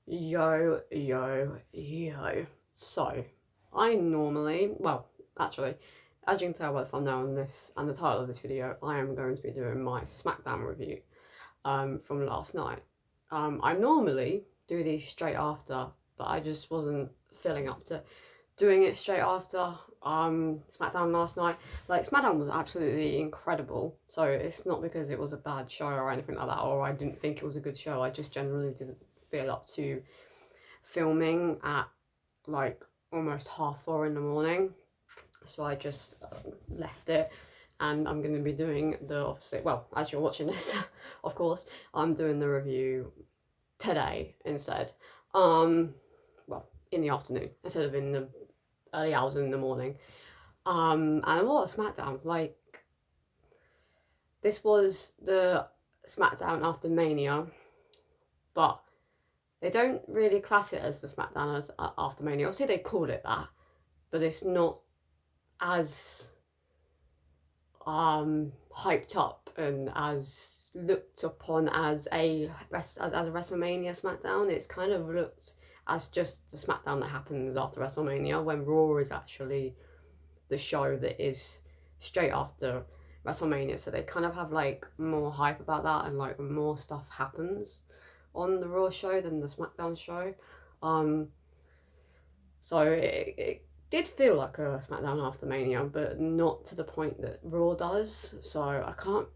Yo, yo, yo. So, I normally, well, actually, as you can tell by the thumbnail on this and the title of this video, I am going to be doing my Smackdown review from last night. I normally do these straight after, but I just wasn't feeling up to doing it straight after Smackdown last night. Like, Smackdown was absolutely incredible, so it's not because it was a bad show or anything like that, or I didn't think it was a good show. I just generally didn't feel up to filming at like almost 4:30 in the morning, so I just left it. And I'm going to be doing the, obviously, well, as you're watching this, of course, I'm doing the review today instead. Well, in the afternoon instead of in the early hours in the morning. And what a Smackdown! Like, this was the Smackdown after Mania, but they don't really class it as the Smackdown as after Mania. Obviously, they call it that, but it's not as hyped up and as looked upon as a WrestleMania Smackdown. It's kind of looked as just the Smackdown that happens after WrestleMania, when Raw is actually the show that is straight after WrestleMania. So they kind of have like more hype about that, and like more stuff happens on the Raw show than the Smackdown show. So it did feel like a Smackdown after Mania, but not to the point that Raw does. So I can't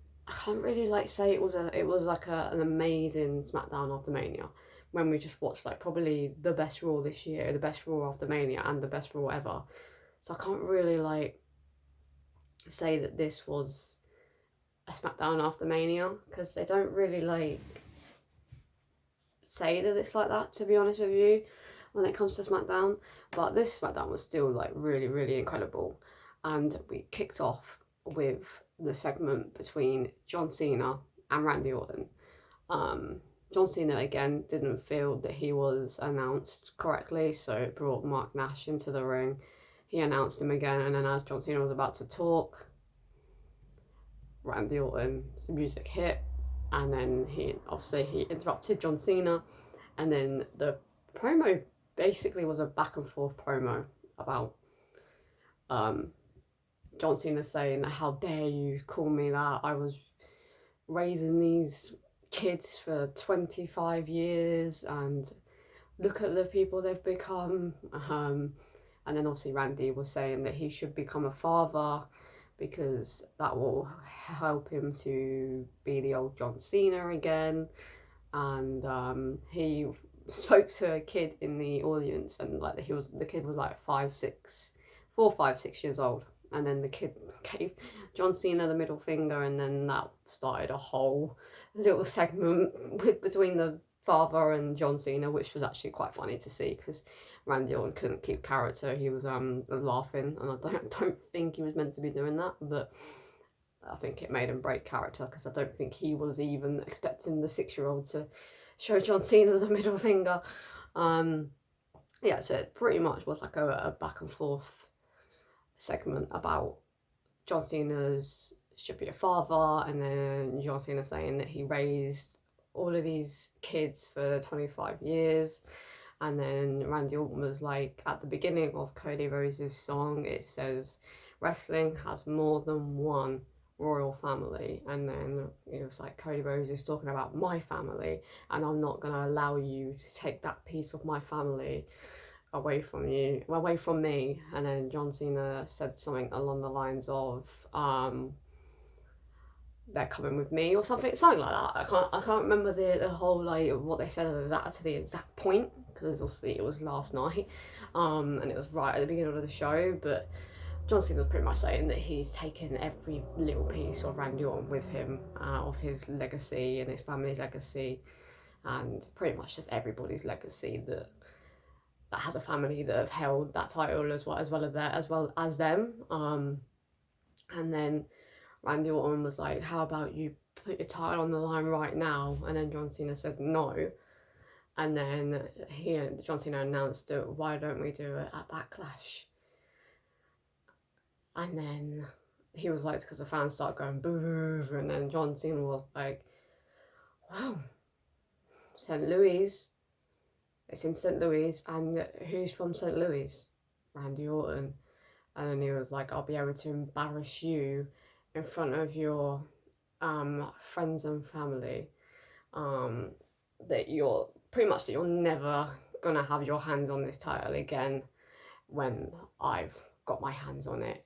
really like say it was like an amazing Smackdown after Mania, when we just watched like probably the best Raw this year, the best Raw after Mania, and the best Raw ever. So I can't really like say that this was a Smackdown after Mania, because they don't really like say that it's like that, to be honest with you, when it comes to Smackdown. But this Smackdown was still like really, really incredible. And we kicked off with the segment between John Cena and Randy Orton. John Cena again didn't feel that he was announced correctly, so it brought Mark Nash into the ring. He announced him again, and then as John Cena was about to talk, Randy Orton's music hit, and then he interrupted John Cena, and then the promo basically was a back and forth promo about John Cena saying, "How dare you call me that? I was raising these kids for 25 years, and look at the people they've become." And then obviously Randy was saying that he should become a father, because that will help him to be the old John Cena again. And he spoke to a kid in the audience, and like the kid was like 4, 5, 6 years old, and then the kid gave John Cena the middle finger, and then that started a whole little segment between the father and John Cena, which was actually quite funny to see, because Randy Orton couldn't keep character. He was laughing, and I don't think he was meant to be doing that, but I think it made him break character, because I don't think he was even expecting the 6-year-old to show John Cena the middle finger. Yeah, so it pretty much was like a back and forth segment about John Cena's should be a father, and then John Cena saying that he raised all of these kids for 25 years. And then Randy Orton was like, at the beginning of Cody Rhodes' song, it says, "Wrestling has more than one royal family." And then it was like, Cody Rhodes is talking about my family, and I'm not going to allow you to take that piece of my family away from me. And then John Cena said something along the lines of, "They're coming with me," or something like that. I can't remember the whole like what they said of that to the exact point, because obviously it was last night, and it was right at the beginning of the show. But John Cena was pretty much saying that he's taken every little piece of Randy Orton with him, of his legacy and his family's legacy, and pretty much just everybody's legacy that has a family that have held that title as well as them. And then Randy Orton was like, "How about you put your title on the line right now?" And then John Cena said no. And then John Cena announced it, "Why don't we do it at Backlash?" And then he was like, because the fans started going boo, and then John Cena was like, "Wow, St. Louis It's in St. Louis, and who's from St. Louis? Randy Orton. And then he was like, I'll be able to embarrass you in front of your friends and family. That you're never gonna have your hands on this title again when I've got my hands on it.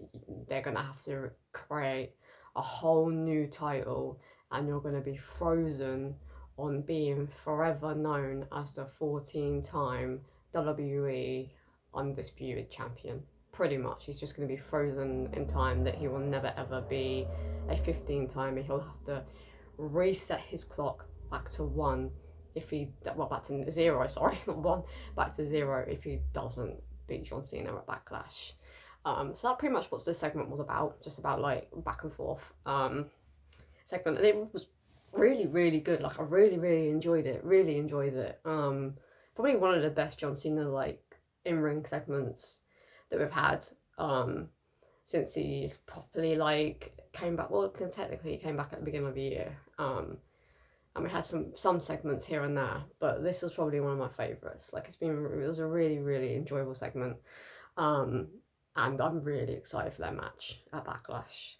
They're gonna have to create a whole new title, and you're gonna be frozen on being forever known as the 14-time WWE Undisputed Champion. Pretty much, he's just going to be frozen in time, that he will never ever be a 15-timer. He'll have to reset his clock back to one if he, well, back to zero, sorry, not one, back to zero if he doesn't beat John Cena at Backlash. So that pretty much what this segment was about, just about like back and forth segment. And it was really, really good. Like, I really, really enjoyed it. Probably one of the best John Cena like in-ring segments that we've had since he properly like came back. Well, technically he came back at the beginning of the year. And we had some segments here and there, but this was probably one of my favorites. Like, it was a really, really enjoyable segment. And I'm really excited for their match at Backlash.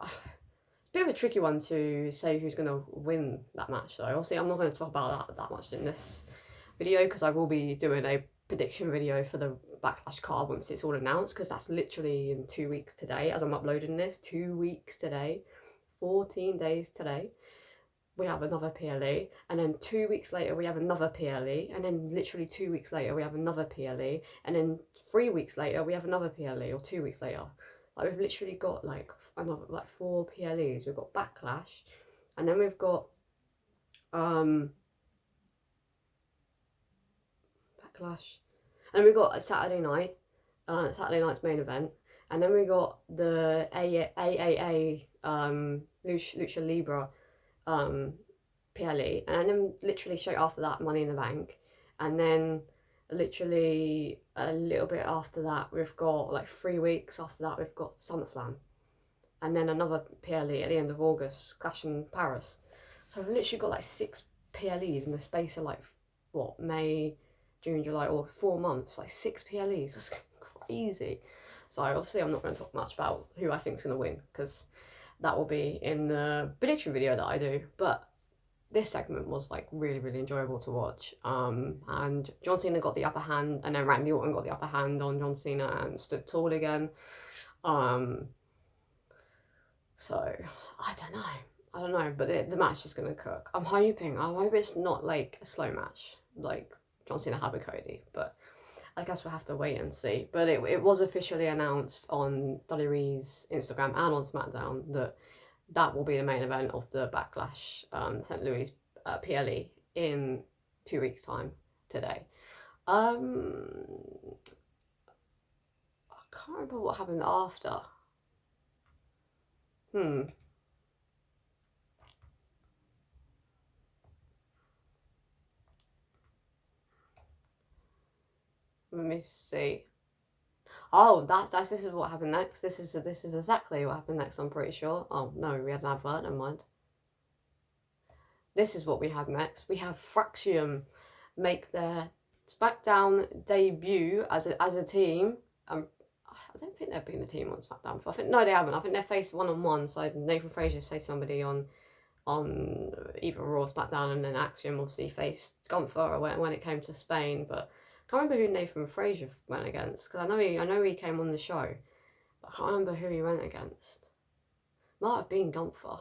It's a bit of a tricky one to say who's going to win that match, though. Obviously, I'm not going to talk about that much in this video, because I will be doing a prediction video for the Backlash card once it's all announced, because that's literally in 2 weeks today as I'm uploading this. 2 weeks today, 14 days today, we have another PLE, and then 2 weeks later we have another PLE, and then literally 2 weeks later we have another PLE, and then 3 weeks later we have another PLE, or 2 weeks later. Like, we've literally got like another, like 4 PLEs. We've got Backlash, and then we've got Backlash, and then we got a Saturday night's main event, and then we got the AAA Lucha Libre PLE, and then literally straight after that Money in the Bank, and then literally a little bit after that we've got like 3 weeks after that we've got SummerSlam, and then another PLE at the end of August, Clash in Paris. So we've literally got like 6 PLEs in the space of like what, May, June, July, or 4 months, like 6 PLEs. That's crazy. So obviously I'm not going to talk much about who I think is going to win, because that will be in the prediction video that I do. But this segment was like really, really enjoyable to watch. And John Cena got the upper hand, and then Randy Orton got the upper hand on John Cena and stood tall again. So I don't know, but the match is gonna cook. I hope it's not like a slow match like John Cena had with Cody, but I guess we'll have to wait and see. But it was officially announced on WWE's Instagram and on Smackdown that will be the main event of the Backlash St. Louis PLE in 2 weeks' time today. I can't remember what happened after. Let me see. Oh, this is what happened next. This is exactly what happened next, I'm pretty sure. Oh no, we had an advert, never mind. This is what we had next. We have Fraxium make their Smackdown debut as a team. I don't think they've been a team on Smackdown before. No, they haven't. I think they're faced one-on-one. So Nathan Frazier's faced somebody on either Raw or Smackdown, and then Axiom obviously faced Gunther when it came to Spain. But I can't remember who Nathan Frazier went against, because I know he came on the show, but I can't remember who he went against. Might have been Gunther,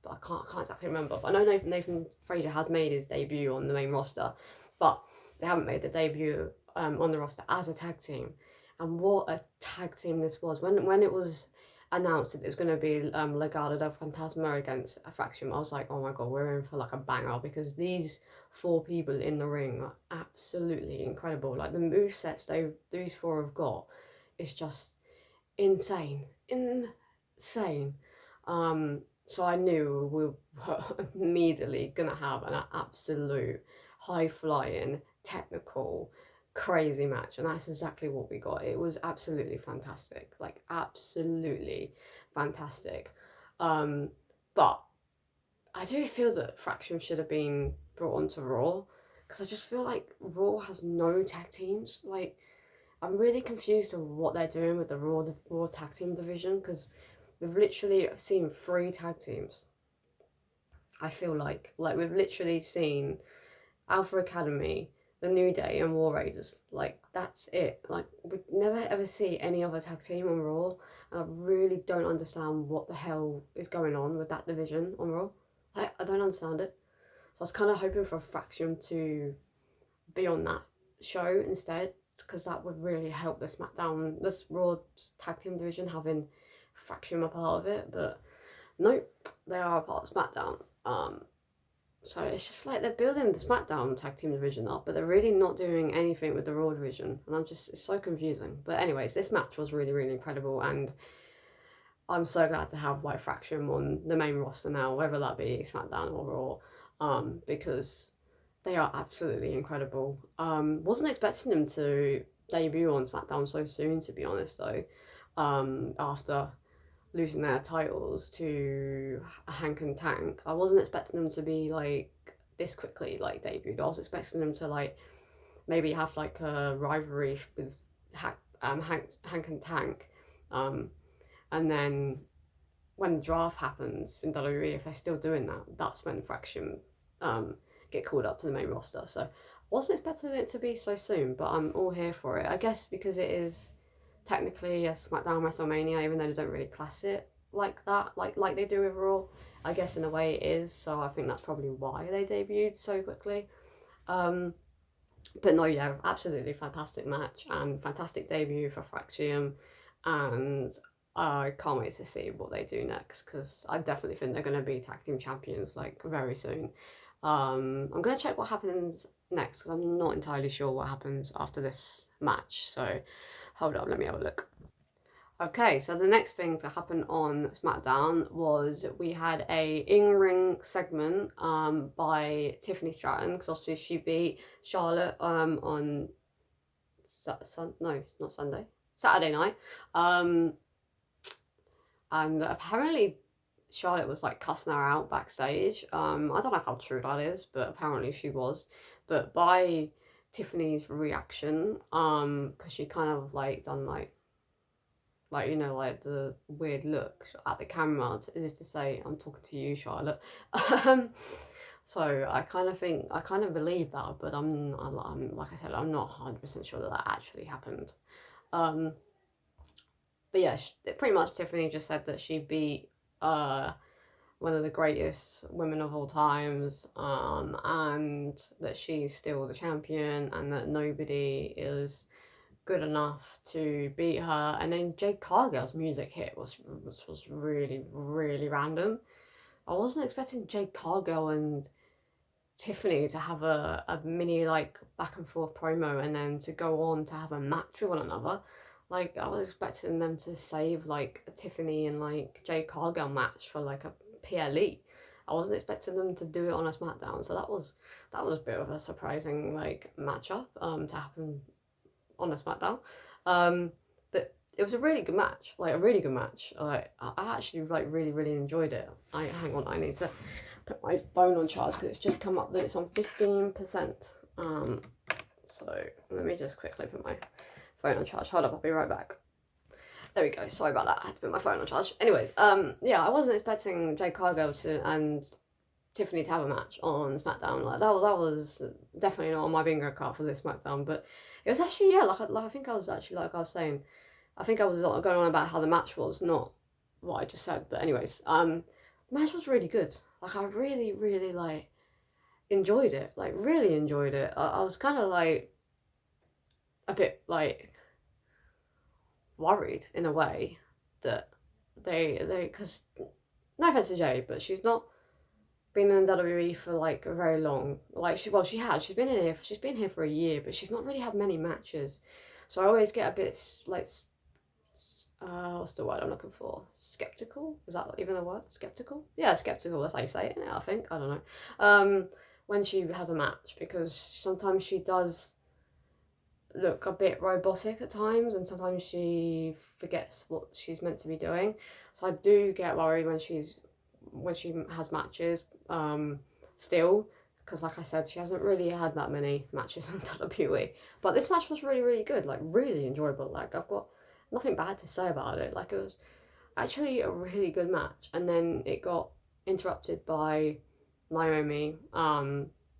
but I can't exactly remember. But I know Nathan Frazier had made his debut on the main roster, but they haven't made the debut on the roster as a tag team. And what a tag team this was. When it was announced that it was going to be Legado del Fantasma against a Fraction, I was like, oh my god, we're in for like a banger, because these 4 people in the ring are absolutely incredible. Like, the movesets these 4 have got is just insane. So I knew we were immediately going to have an absolute high-flying, technical, crazy match, and that's exactly what we got. It was absolutely fantastic, like absolutely fantastic. But I do feel that Fraction should have been brought onto Raw, because I just feel like Raw has no tag teams. Like, I'm really confused on what they're doing with the Raw tag team division, because we've literally seen 3 tag teams. I feel like we've literally seen Alpha Academy, The New Day, and War Raiders. Like, that's it. Like, we never ever see any other tag team on Raw, and I really don't understand what the hell is going on with that division on Raw. I don't understand it. So I was kind of hoping for a faction to be on that show instead, because that would really help the Smackdown, this Raw tag team division, having faction a part of it. But nope, they are a part of Smackdown. So it's just like they're building the Smackdown tag team division up, but they're really not doing anything with the Raw division, and it's so confusing. But anyways, this match was really, really incredible, and I'm so glad to have like Faction on the main roster now, whether that be SmackDown or Raw, because they are absolutely incredible. Wasn't expecting them to debut on SmackDown so soon, to be honest, though. After losing their titles to Hank and Tank, I wasn't expecting them to be like this quickly like debuted. I was expecting them to like maybe have like a rivalry with Hank and Tank, and then when the draft happens in WWE, if they're still doing that, that's when Faction get called up to the main roster. So I wasn't expecting it to be so soon, but I'm all here for it. I guess because it is technically a SmackDown WrestleMania, even though they don't really class it like that, like they do with Raw. I guess in a way it is, so I think that's probably why they debuted so quickly. But no, yeah, absolutely fantastic match and fantastic debut for Faction, and I can't wait to see what they do next, because I definitely think they're going to be tag team champions like very soon. I'm going to check what happens next, because I'm not entirely sure what happens after this match. So hold up, let me have a look. Okay, so the next thing to happen on SmackDown was we had a in-ring segment by Tiffany Stratton, because obviously she beat Charlotte on not Sunday, Saturday night. And apparently Charlotte was like cussing her out backstage. I don't know how true that is, but apparently she was. But by Tiffany's reaction, because she kind of like done like you know, like the weird look at the camera as if to say, I'm talking to you, Charlotte. So I kind of believe that, but I'm like I said, I'm not 100% sure that actually happened. But yeah, pretty much Tiffany just said that she beat one of the greatest women of all times, and that she's still the champion, and that nobody is good enough to beat her. And then Jade Cargill's music hit, was really, really random. I wasn't expecting Jade Cargill and Tiffany to have a mini like back and forth promo, and then to go on to have a match with one another. Like, I was expecting them to save like a Tiffany and like Jade Cargill match for like a PLE. I wasn't expecting them to do it on a SmackDown, so that was a bit of a surprising like matchup to happen on a SmackDown. But it was a really good match, like a really good match. Like, I actually like really, really enjoyed it. Hang on, I need to put my phone on charge because it's just come up that it's on 15%. So let me just quickly put my phone on charge. Hold up, I'll be right back. There we go. Sorry about that. I had to put my phone on charge. Anyways, yeah, I wasn't expecting Jade Cargill and Tiffany to have a match on SmackDown. Like that was definitely not on my bingo card for this SmackDown. But it was actually, yeah, like I think I was actually, like I was saying, I think I was going on about how the match was, not what I just said. But anyways, the match was really good. Like, I really, really like enjoyed it. Like, really enjoyed it. I was kind of like a bit like worried in a way that they because no offense to Jade, but she's not been in WWE for like very long. Like she's been here for a year, but she's not really had many matches. So I always get a bit like what's the word I'm looking for? Skeptical? Is that even a word? Skeptical? Yeah, skeptical. That's how you say it. Yeah, I think. I don't know. When she has a match, because sometimes she does look a bit robotic at times, and sometimes she forgets what she's meant to be doing. So I do get worried when she has matches still, because like I said, she hasn't really had that many matches on WWE. But this match was really, really good, like really enjoyable. Like I've got nothing bad to say about it. Like it was actually a really good match, and then it got interrupted by Naomi.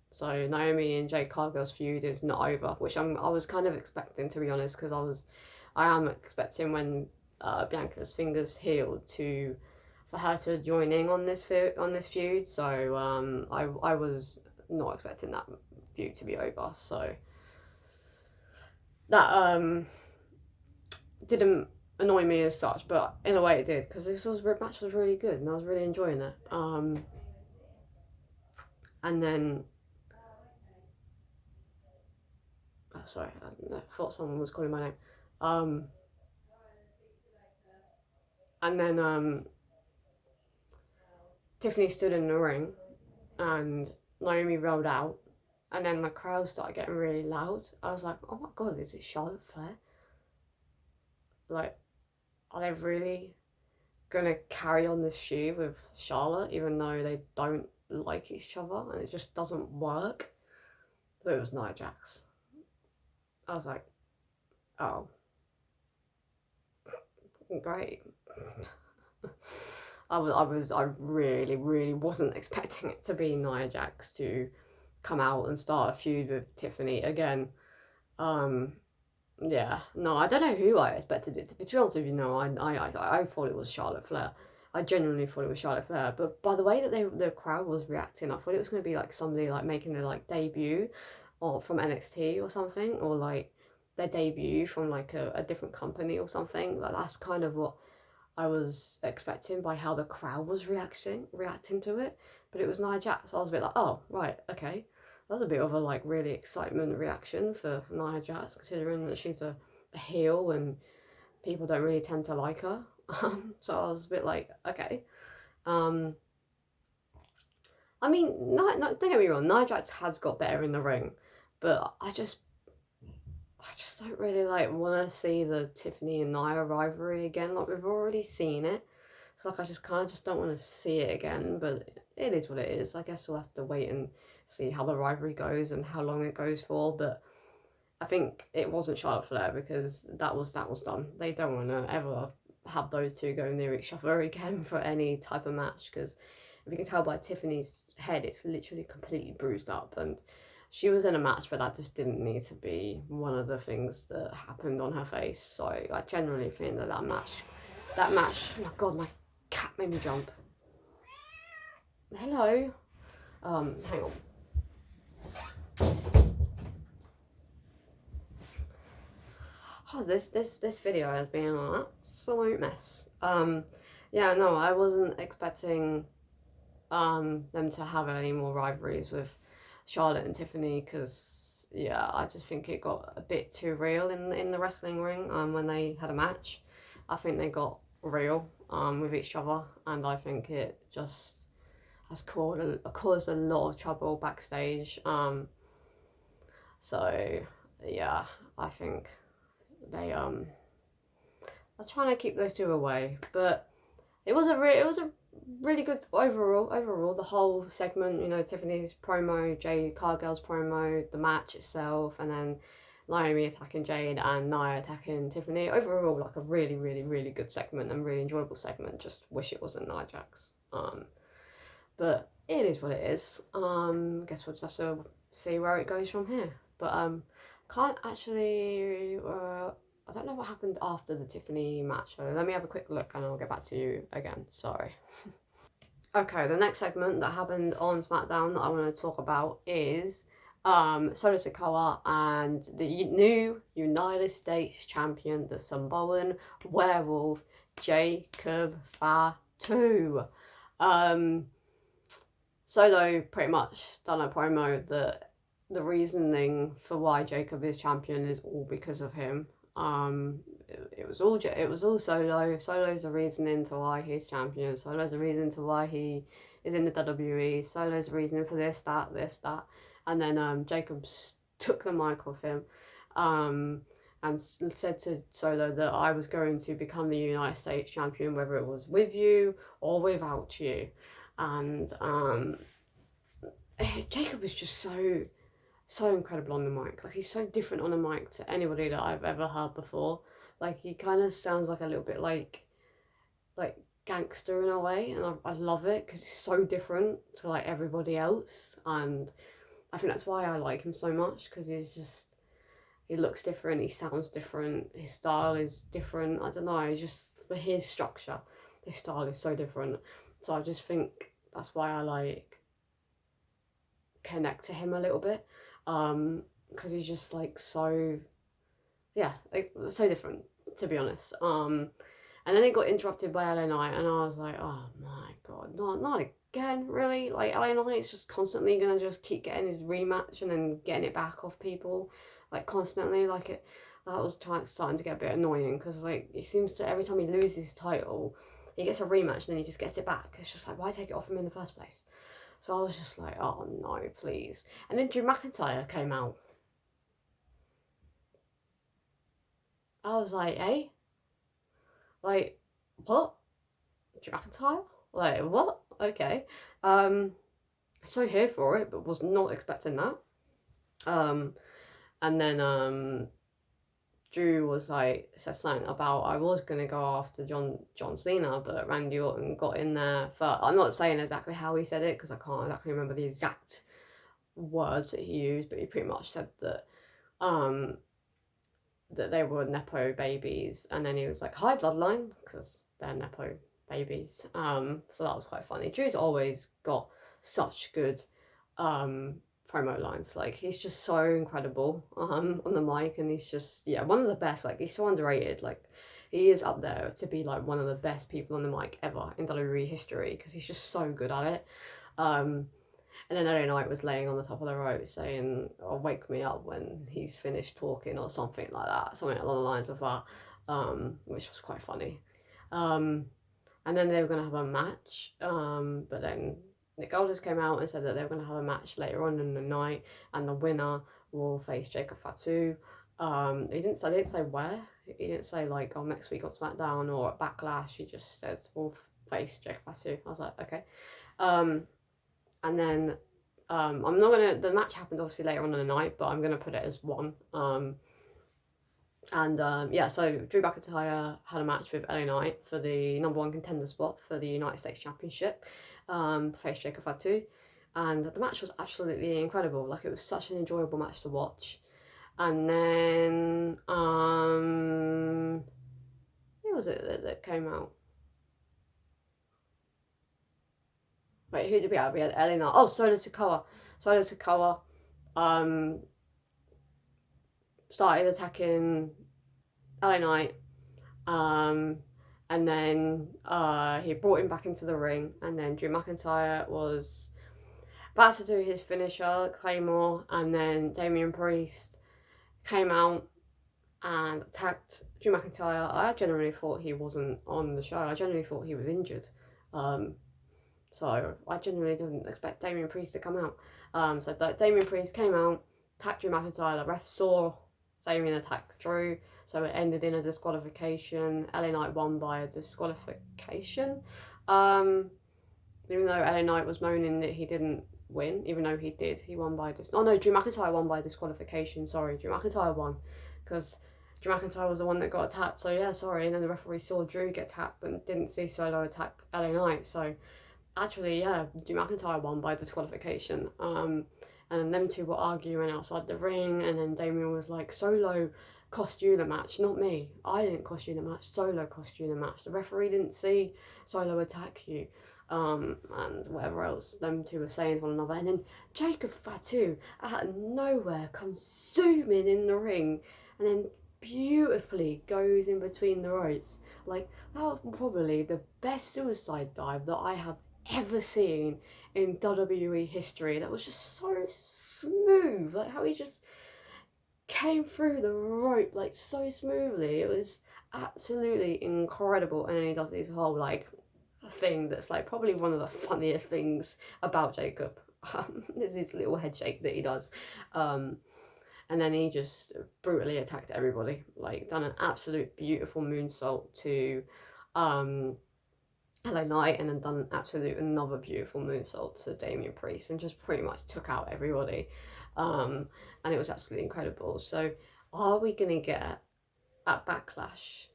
So Naomi and Jade Cargill's feud is not over, which I was kind of expecting, to be honest, because I am expecting when Bianca's fingers healed for her to join in on this feud. So I was not expecting that feud to be over. So that didn't annoy me as such, but in a way it did, because match was really good and I was really enjoying it. And then sorry, I thought someone was calling my name. And then Tiffany stood in the ring and Naomi rolled out, and then the crowd started getting really loud. I was like, oh my god, is it Charlotte Flair? Like, are they really gonna carry on this feud with Charlotte even though they don't like each other and it just doesn't work? But it was Nia Jax. I was like, oh, great. I really wasn't expecting it to be Nia Jax to come out and start a feud with Tiffany again. Yeah, no, I don't know who I expected it to be. To be honest with you, no, I thought it was Charlotte Flair. I genuinely thought it was Charlotte Flair, but by the way that the crowd was reacting, I thought it was going to be like somebody like making their like debut, or from NXT or something, or like their debut from like a different company or something. Like that's kind of what I was expecting by how the crowd was reacting to it. But it was Nia Jax, so I was a bit like, oh right, okay. That was a bit of a like really excitement reaction for Nia Jax, considering that she's a heel and people don't really tend to like her. So I was a bit like, okay. I mean, don't get me wrong, Nia Jax has got better in the ring, but I just don't really like want to see the Tiffany and Nia rivalry again. Like we've already seen it, so like I just kind of just don't want to see it again. But it is what it is. I guess we'll have to wait and see how the rivalry goes and how long it goes for. But I think it wasn't Charlotte Flair, because that was done. They don't want to ever have those two go near each other again for any type of match, because if you can tell by Tiffany's head, it's literally completely bruised up, and she was in a match, but that just didn't need to be one of the things that happened on her face. So I generally think that match, oh my god, my cat made me jump. Hello. Hang on. Oh, this video has been an absolute mess. Yeah, no, I wasn't expecting them to have any more rivalries with Charlotte and Tiffany, because yeah, I just think it got a bit too real in the wrestling ring when they had a match. I think they got real with each other, and I think it just has caused a lot of trouble backstage. So yeah, I think they are trying to keep those two away, but it was a really good overall the whole segment. You know, Tiffany's promo, Jade Cargill's promo, the match itself, and then Naomi attacking Jade and Nia attacking Tiffany. Overall, like a really good segment and really enjoyable segment. Just wish it wasn't Nia Jax. But it is what it is. Guess we'll just have to see where it goes from here. But can't actually. I don't know what happened after the Tiffany match, so let me have a quick look and I'll get back to you again. Sorry. Okay, the next segment that happened on Smackdown that I want to talk about is Solo Sikoa and the new United States champion, the Samoan werewolf, Jacob Fatu. Solo pretty much done a promo that the reasoning for why Jacob is champion is all because of him. It was all Solo. Solo's the reasoning to why he's champion. Solo's the reason to why he is in the WWE. Solo's the reason for this, that, and then Jacob took the mic off him, and said to Solo that I was going to become the United States champion, whether it was with you or without you, and Jacob is just so incredible on the mic. Like, he's so different on the mic to anybody that I've ever heard before. Like, he kind of sounds like a little bit like gangster in a way, and I love it because he's so different to like everybody else, and I think that's why I like him so much, because he looks different, he sounds different, his style is different. I don't know, it's just for his structure, his style is so different. So I just think that's why I like connect to him a little bit, because he's just like so, yeah, like, so different, to be honest. And then it got interrupted by LA Knight, and I was like, oh my god, not again, really? Like, LA Knight's just constantly gonna just keep getting his rematch and then getting it back off people, like, constantly. Like, that was starting to get a bit annoying, because, like, it seems to, every time he loses his title, he gets a rematch and then he just gets it back. It's just like, why take it off him in the first place? So I was just like, oh no, please. And then Drew McIntyre came out. I was like, eh? Like, what? Drew McIntyre? Like, what? Okay. So here for it, but was not expecting that. And then Drew was like, said something about, I was gonna go after John Cena, but Randy Orton got in there first. I'm not saying exactly how he said it, because I can't exactly remember the exact words that he used, but he pretty much said that that they were Nepo babies, and then he was like, hi Bloodline, because they're Nepo babies. So that was quite funny. Drew's always got such good promo lines. Like, he's just so incredible on the mic, and he's just, yeah, one of the best. Like, he's so underrated. Like, he is up there to be like one of the best people on the mic ever in WWE history, because he's just so good at it. And then LA Knight was laying on the top of the rope saying, oh, wake me up when he's finished talking, or something like that, something along the lines of that, which was quite funny. And then they were going to have a match, but then Nick Aldis came out and said that they were going to have a match later on in the night, and the winner will face Jacob Fatu. He didn't say where. He didn't say like, oh, next week on SmackDown or at Backlash. He just said we'll face Jacob Fatu. I was like, okay. And then I'm not gonna. The match happened obviously later on in the night, but I'm gonna put it as one. Yeah, so Drew McIntyre had a match with LA Knight for the #1 contender spot for the United States Championship, to face Jacob Fatu, and the match was absolutely incredible. Like, it was such an enjoyable match to watch. And then who was it that came out? Wait, who did we have? We had LA Knight. Oh, Solo Sikoa. Solo Sikoa started attacking LA Knight, and then he brought him back into the ring, and then Drew McIntyre was about to do his finisher, Claymore, and then Damian Priest came out and attacked Drew McIntyre. I genuinely thought he wasn't on the show. I genuinely thought he was injured. So I genuinely didn't expect Damian Priest to come out. So that Damian Priest came out, attacked Drew McIntyre. The ref saw Damian attack Drew, so it ended in a disqualification. LA Knight won by a disqualification. Even though LA Knight was moaning that he didn't win, even though he did, he won by oh no, Drew McIntyre won by disqualification. Sorry, Drew McIntyre won, because Drew McIntyre was the one that got attacked. So yeah, sorry. And then the referee saw Drew get attacked, but didn't see Solo attack LA Knight. So actually, yeah, Drew McIntyre won by disqualification. And them two were arguing outside the ring, and then Damian was like, Solo cost you the match, not me. I didn't cost you the match, Solo cost you the match. The referee didn't see Solo attack you. And whatever else them two were saying to one another. And then Jacob Fatu, out of nowhere, comes zooming in the ring, and then beautifully goes in between the ropes. Like, that was probably the best suicide dive that I have ever seen in WWE history. That was just so smooth, like how he just came through the rope like so smoothly. It was absolutely incredible. And then he does his whole like thing that's like probably one of the funniest things about Jacob. Is his little head shake that he does. And then he just brutally attacked everybody, like done an absolute beautiful moonsault to LA Knight and then done absolute another beautiful moonsault to Damian Priest and just pretty much took out everybody. And it was absolutely incredible. So are we going to get at Backlash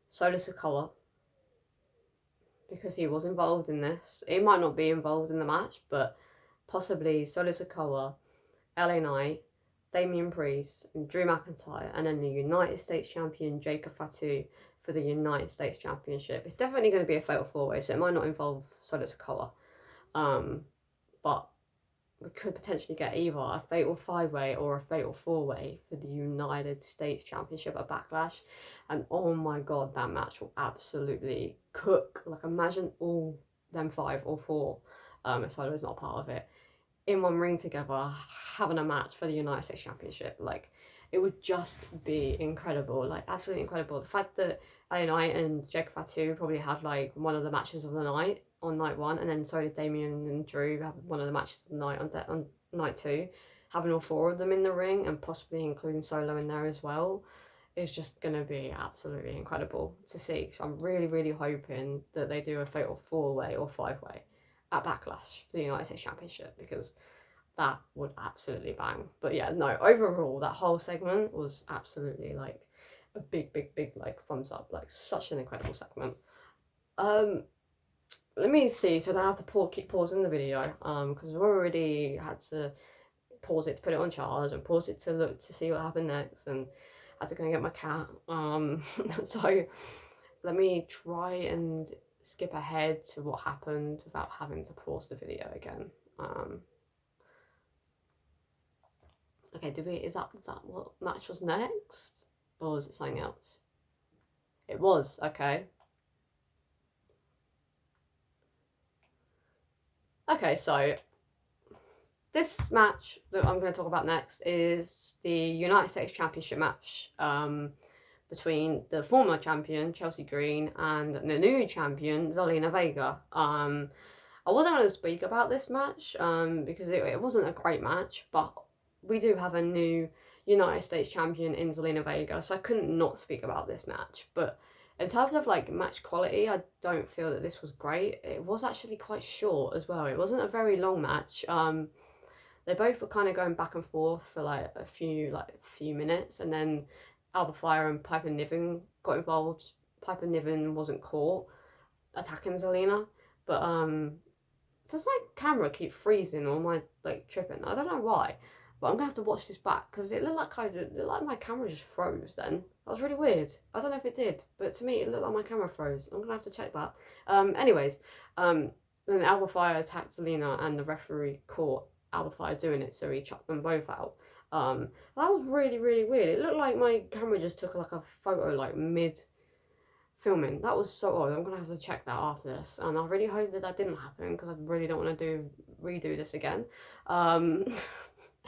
Solo Sikoa? Because he was involved in this. He might not be involved in the match, but possibly Solo Sikoa, LA Knight, Damian Priest, and Drew McIntyre, and then the United States champion Jacob Fatu for the United States Championship. It's definitely going to be a fatal four-way, so it might not involve Solo Sikoa. But we could potentially get either a fatal five-way or a fatal four-way for the United States Championship at Backlash. And oh my god, that match will absolutely cook. Like, imagine all them five or four, if Solo's not a part of it, in one ring together, having a match for the United States Championship. Like, it would just be incredible, like absolutely incredible. The fact that LA Knight and Jacob Fatu probably had like one of the matches of the night on night one, and then so did Damian and Drew have one of the matches of the night on night two. Having all four of them in the ring and possibly including Solo in there as well is just going to be absolutely incredible to see. So I'm really, really hoping that they do a fatal four-way or five-way at Backlash for the United States Championship, because that would absolutely bang. But yeah, no, overall, that whole segment was absolutely like a big, big, big like thumbs up. Like, such an incredible segment. Let me see, so I don't have to keep pausing the video, because I've already had to pause it to put it on charge and pause it to look to see what happened next, and I had to go and get my cat. So let me try and skip ahead to what happened without having to pause the video again. Okay, is that what match was next? Or was it something else? It was, okay. Okay, so this match that I'm going to talk about next is the United States Championship match between the former champion, Chelsea Green, and the new champion, Zelina Vega. I wasn't going to speak about this match because it wasn't a great match, but we do have a new United States champion in Zelina Vega, so I couldn't not speak about this match. But in terms of like match quality, I don't feel that this was great. It was actually quite short as well. It wasn't a very long match. They both were kind of going back and forth for like a few minutes, and then Alba Fyre and Piper Niven got involved. Piper Niven wasn't caught attacking Zelina, but does my camera keep freezing or am I like tripping? I don't know why, but I'm gonna have to watch this back because it looked like my camera just froze then. That was really weird. I don't know if it did, but to me it looked like my camera froze. I'm gonna have to check that. Anyways, then Alba Fyre attacked Zelina and the referee caught Alba Fyre doing it, so he chucked them both out. That was really, really weird. It looked like my camera just took like a photo like mid filming. That was so odd. I'm gonna have to check that after this, and I really hope that didn't happen because I really don't want to redo this again.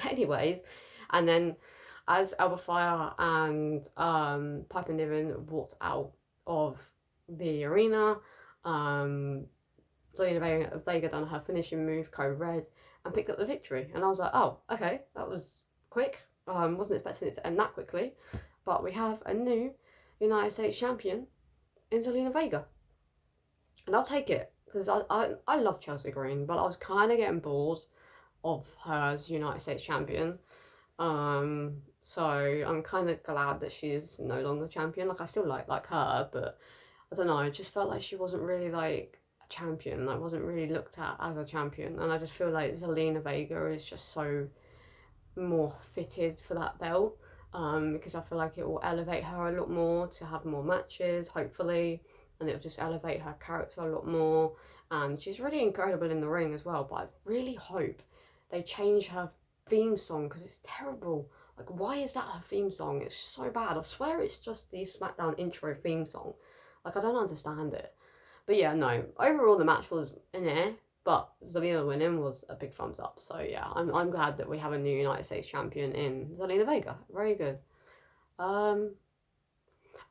Anyways, and then as Alba Fyre and Piper Niven walked out of the arena, Zelina Vega done her finishing move, Code Red, and picked up the victory. And I was like, oh, okay, that was quick. Wasn't expecting it to end that quickly, but we have a new United States champion in Zelina Vega, and I'll take it because I love Chelsea Green, but I was kind of getting bored of her as United States champion. So I'm kind of glad that she's no longer champion. Like, I still like her, but I don't know, I just felt like she wasn't really like a champion. Like, wasn't really looked at as a champion, and I just feel like Zelina Vega is just so more fitted for that belt. Because I feel like it will elevate her a lot more to have more matches, hopefully, and it'll just elevate her character a lot more. And she's really incredible in the ring as well, but I really hope they change her theme song because it's terrible. Like, why is that her theme song? It's so bad. I swear it's just the Smackdown intro theme song. Like, I don't understand it. But yeah, no, overall the match was in there, but Zelina winning was a big thumbs up. So yeah, I'm glad that we have a new United States champion in Zelina Vega. Very good.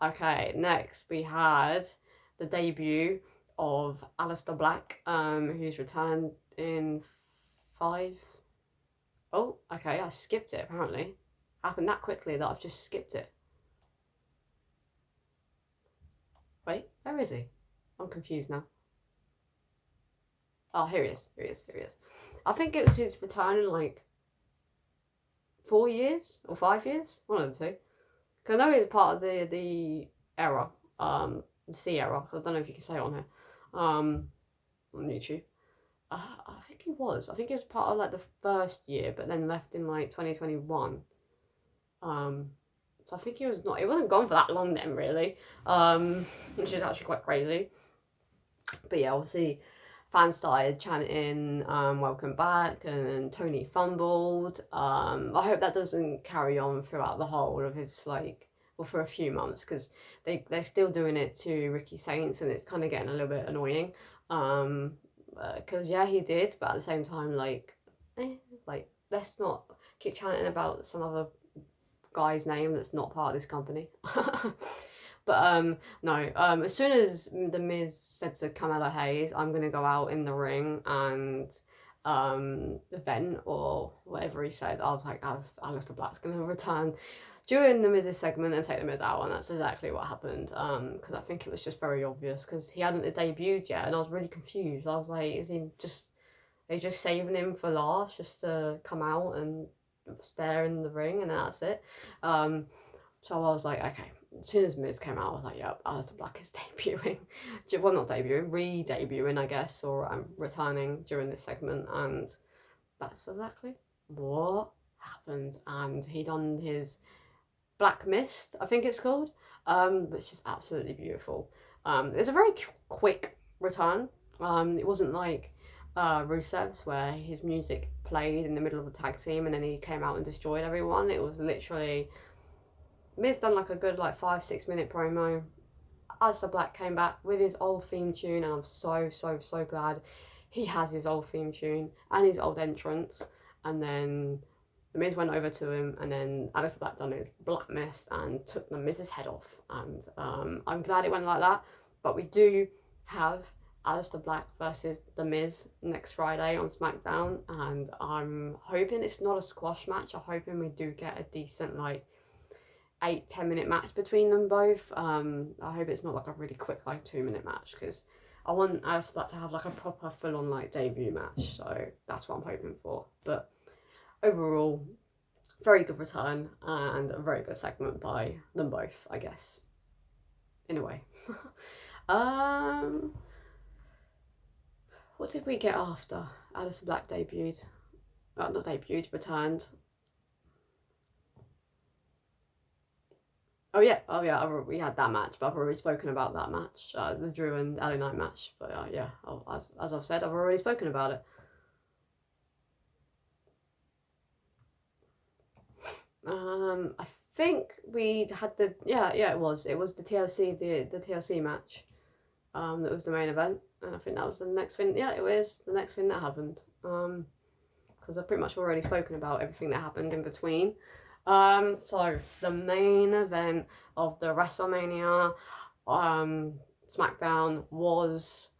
Okay, next we had the debut of Aleister Black, who's returned in 5. Oh, okay, I skipped it apparently. Happened that quickly that I've just skipped it. Wait, where is he? I'm confused now. Oh, here he is. Here he is. Here he is. I think it was his return in like 4 years or 5 years. One of the two. Because I know he was part of the era, the C era. I don't know if you can say it on here, on YouTube. I think he was. I think he was part of like the first year, but then left in like 2021. So I think he was not. He wasn't gone for that long then, really. Which is actually quite crazy. But yeah, obviously, fans started chanting "Welcome back" and Tony fumbled. I hope that doesn't carry on throughout the whole of his like, well, for a few months, because they're still doing it to Ricky Saints, and it's kind of getting a little bit annoying. Because yeah, he did, but at the same time, like let's not keep chanting about some other guy's name that's not part of this company. But no, as soon as the Miz said to Carmelo Hayes, I'm gonna go out in the ring and vent or whatever he said, I was like, Aleister Black's gonna return during the Miz's segment and take the Miz out, and that's exactly what happened. Because I think it was just very obvious because he hadn't debuted yet, and I was really confused. I was like, is he just they just saving him for last, just to come out and stare in the ring, and that's it. So I was like, okay. As soon as Miz came out, I was like, yep, Aleister Black is debuting. Well, not debuting, re-debuting, I guess, or returning during this segment, and that's exactly what happened. And he done his Black Mist, I think it's called, which is absolutely beautiful. It was a very quick return. It wasn't like Rusev's, where his music played in the middle of a tag team and then he came out and destroyed everyone. It was literally Miz done like a good like 5-6 minute promo. Aleister Black came back with his old theme tune, and I'm so glad he has his old theme tune and his old entrance. And then the Miz went over to him, and then Aleister Black done his Black Mist and took the Miz's head off. And I'm glad it went like that. But we do have Aleister Black versus The Miz next Friday on Smackdown, and I'm hoping it's not a squash match. I'm hoping we do get a decent like 8-10 minute match between them both. I hope it's not like a really quick like 2 minute match, because I want Aleister Black to have like a proper full on like debut match. So that's what I'm hoping for. But overall, very good return and a very good segment by them both, I guess, in a way. What did we get after Aleister Black debuted? Not debuted, returned. Oh yeah, we had that match, but I've already spoken about that match, the Drew and LA Knight match. But yeah, as I've said, I've already spoken about it. I think we had it was the TLC the TLC match, that was the main event, and I think that was the next thing. Yeah, it was the next thing that happened. Because I've pretty much already spoken about everything that happened in between. So the main event of the WrestleMania Smackdown was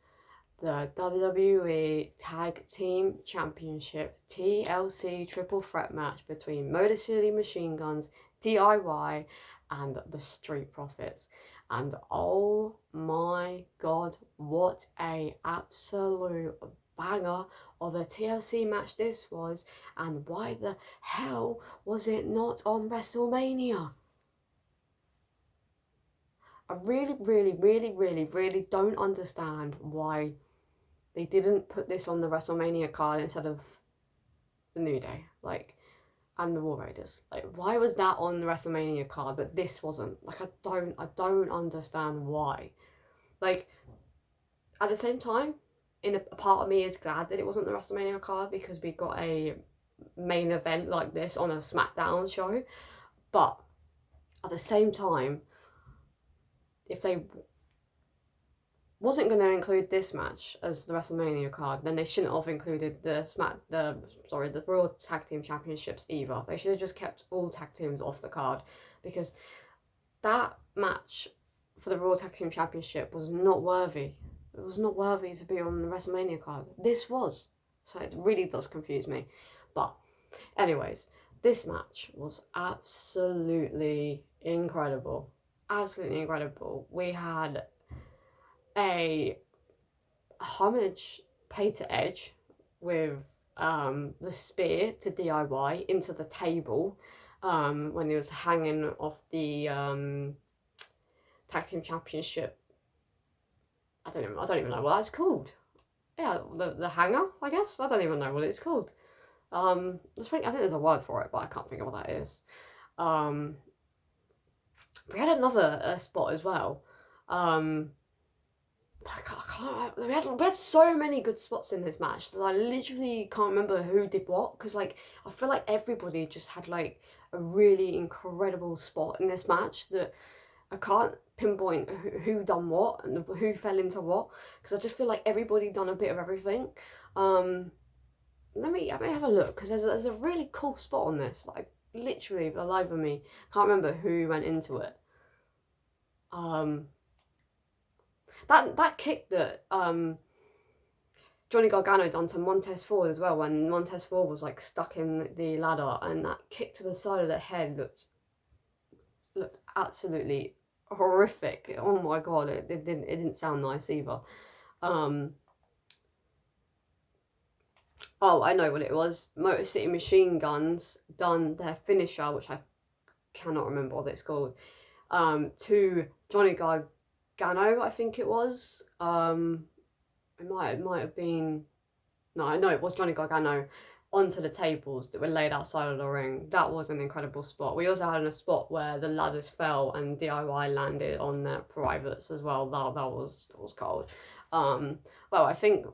the WWE Tag Team Championship TLC Triple Threat match between Motor City Machine Guns, DIY, and the Street Profits. And oh my god, what a absolute banger of a TLC match this was, and why the hell was it not on WrestleMania? I really don't understand why they didn't put this on the WrestleMania card instead of the New Day, like, and the War Raiders. Like, why was that on the WrestleMania card, but this wasn't? Like, I don't understand why. Like, at the same time, a part of me is glad that it wasn't the WrestleMania card, because we got a main event like this on a SmackDown show. But at the same time, if they wasn't going to include this match as the WrestleMania card, then they shouldn't have included the Raw Tag Team Championships either. They should have just kept all tag teams off the card, because that match for the Raw Tag Team Championship was not worthy. It was not worthy to be on the WrestleMania card. This was. So it really does confuse me. But anyways, this match was absolutely incredible. Absolutely incredible. We had a homage pay to edge with the spear to DIY into the table when he was hanging off the tag team championship. I don't even know what that's called. Yeah, the hanger, I guess. I don't even know what it's called. I think there's a word for it, but I can't think of what that is. We had another spot as well. I can't. We had so many good spots in this match that I literally can't remember who did what. Because like I feel like everybody just had like a really incredible spot in this match that I can't pinpoint who done what and who fell into what. Because I just feel like everybody done a bit of everything. Let me have a look because there's a really cool spot on this. Like literally, for the life of me, can't remember who went into it. That kick that Johnny Gargano done to Montez Ford as well, when Montez Ford was like stuck in the ladder, and that kick to the side of the head looked absolutely horrific. Oh my god, it didn't sound nice either. Oh, I know what it was. Motor City Machine Guns done their finisher, which I cannot remember what it's called, to Johnny Gargano, I think it was. It might have been. No, I know it was Johnny Gargano onto the tables that were laid outside of the ring. That was an incredible spot. We also had a spot where the ladders fell and DIY landed on their privates as well. That was cold. Well, I think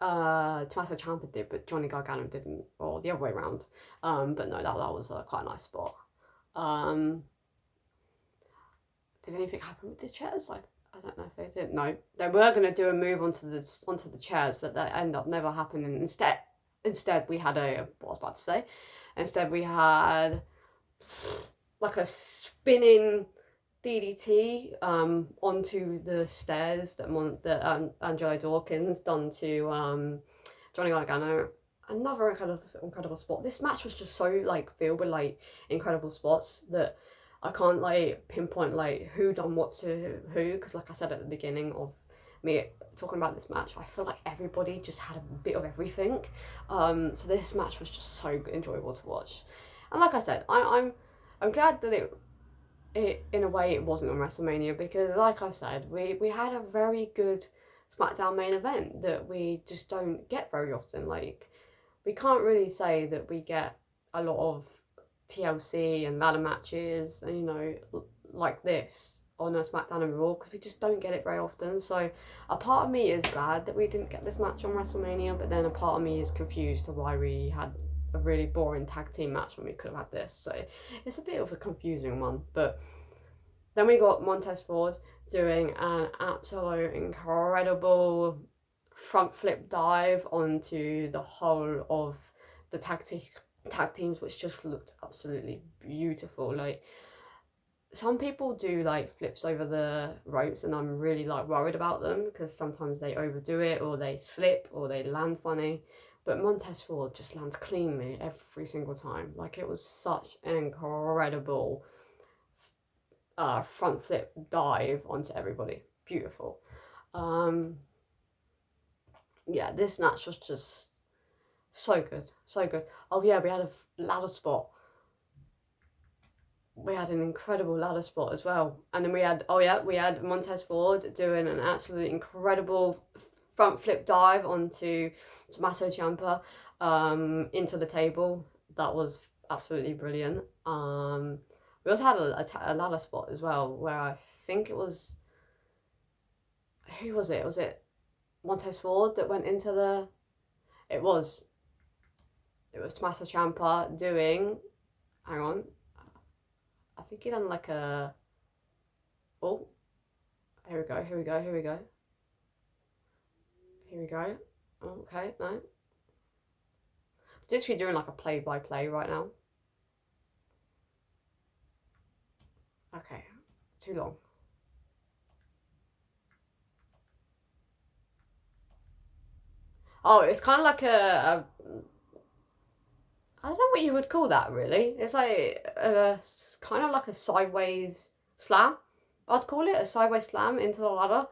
Tommaso Ciampa did, but Johnny Gargano didn't, or the other way around. But no, that was quite a nice spot. Did anything happen with the chairs? Like, I don't know if they did. No, they were going to do a move onto the chairs, but that ended up never happening. Instead we had what I was about to say. Instead we had like a spinning DDT onto the stairs that Angelo Dawkins done to Johnny Gargano. Another incredible spot. This match was just so like filled with like incredible spots that I can't like pinpoint like who done what to who, because like I said at the beginning of me talking about this match, I feel like everybody just had a bit of everything. So this match was just so enjoyable to watch. And like I said, I'm glad that it in a way it wasn't on WrestleMania, because like I said, we had a very good Smackdown main event that we just don't get very often. Like, we can't really say that we get a lot of TLC and ladder matches, you know, like this on a Smackdown and Raw, because we just don't get it very often. So a part of me is glad that we didn't get this match on WrestleMania, but then a part of me is confused to why we had a really boring tag team match when we could have had this. So it's a bit of a confusing one. But then we got Montez Ford doing an absolute incredible front flip dive onto the whole of the tag teams, which just looked absolutely beautiful. Like, some people do like flips over the ropes and I'm really like worried about them, because sometimes they overdo it or they slip or they land funny. But Montez Ford just lands cleanly every single time. Like, it was such an incredible front flip dive onto everybody. Beautiful. Yeah, this match was just so good. So good. Oh yeah, we had a ladder spot. We had an incredible ladder spot as well. And then we had Montez Ford doing an absolutely incredible front flip dive onto Tommaso Ciampa into the table. That was absolutely brilliant. We also had a ladder spot as well, where I think it was, who was it? Was it Montez Ford that went into the, it was Tommaso Ciampa doing, hang on, I think he done like a, oh, here we go. Okay, no. Literally doing like a play-by-play right now. Okay, too long. Oh, it's kind of like a I don't know what you would call that, really. It's like kind of like a sideways slam. I'd call it a sideways slam into the ladder.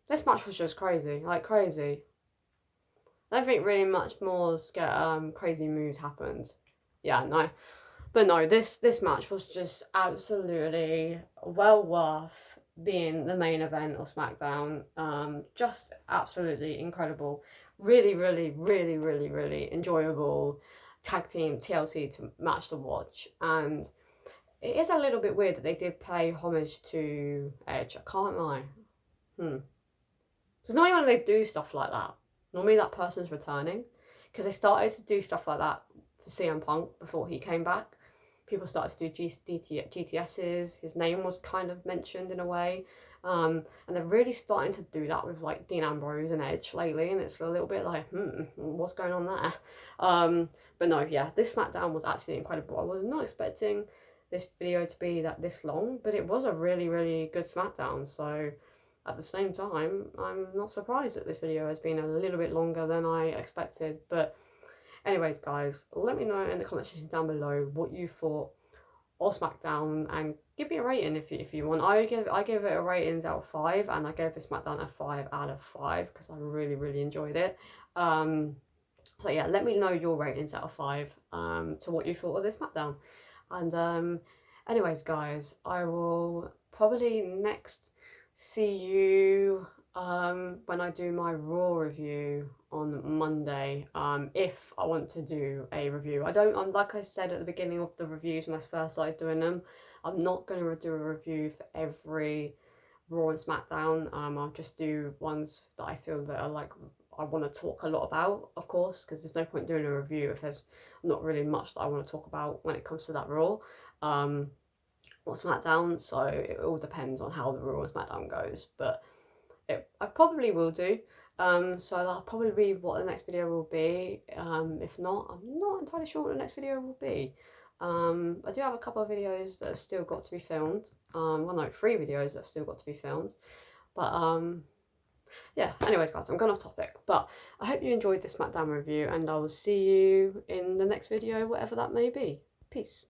this match was just crazy, like crazy. I don't think really much more crazy moves happened. Yeah, no. But no, this match was just absolutely well worth being the main event of SmackDown. Just absolutely incredible. Really, really, really, really, really enjoyable tag team TLC to match to watch. And it is a little bit weird that they did pay homage to Edge. I can't lie. Because normally when they do stuff like that, normally that person's returning. Because they started to do stuff like that for CM Punk before he came back. People started to do GTSs. His name was kind of mentioned in a way. And they're really starting to do that with like Dean Ambrose and Edge lately. And it's a little bit like, what's going on there? But no, yeah, this SmackDown was actually incredible. I was not expecting this video to be this long, but it was a really, really good SmackDown. So at the same time, I'm not surprised that this video has been a little bit longer than I expected. But anyways, guys, let me know in the comment section down below what you thought of SmackDown, and give me a rating if you want. I gave it a ratings out of 5, and I gave this SmackDown a 5 out of 5 because I really, really enjoyed it. So yeah, let me know your ratings out of 5 to what you thought of this SmackDown. And anyways, guys, I will probably next see you when I do my Raw review on Monday, if I want to do a review. I'm like I said at the beginning of the reviews when I first started doing them, I'm not going to do a review for every Raw and SmackDown. I'll just do ones that I feel that are like I want to talk a lot about, of course, because there's no point doing a review if there's not really much that I want to talk about when it comes to that Raw or SmackDown. So it all depends on how the Raw and SmackDown goes, but I probably will do. So that'll probably be what the next video will be. If not, I'm not entirely sure what the next video will be. I do have a couple of videos that have still got to be filmed. Well, no, 3 videos that have still got to be filmed. But yeah, anyways, guys, I'm going off topic. But I hope you enjoyed this SmackDown review, and I will see you in the next video, whatever that may be. Peace.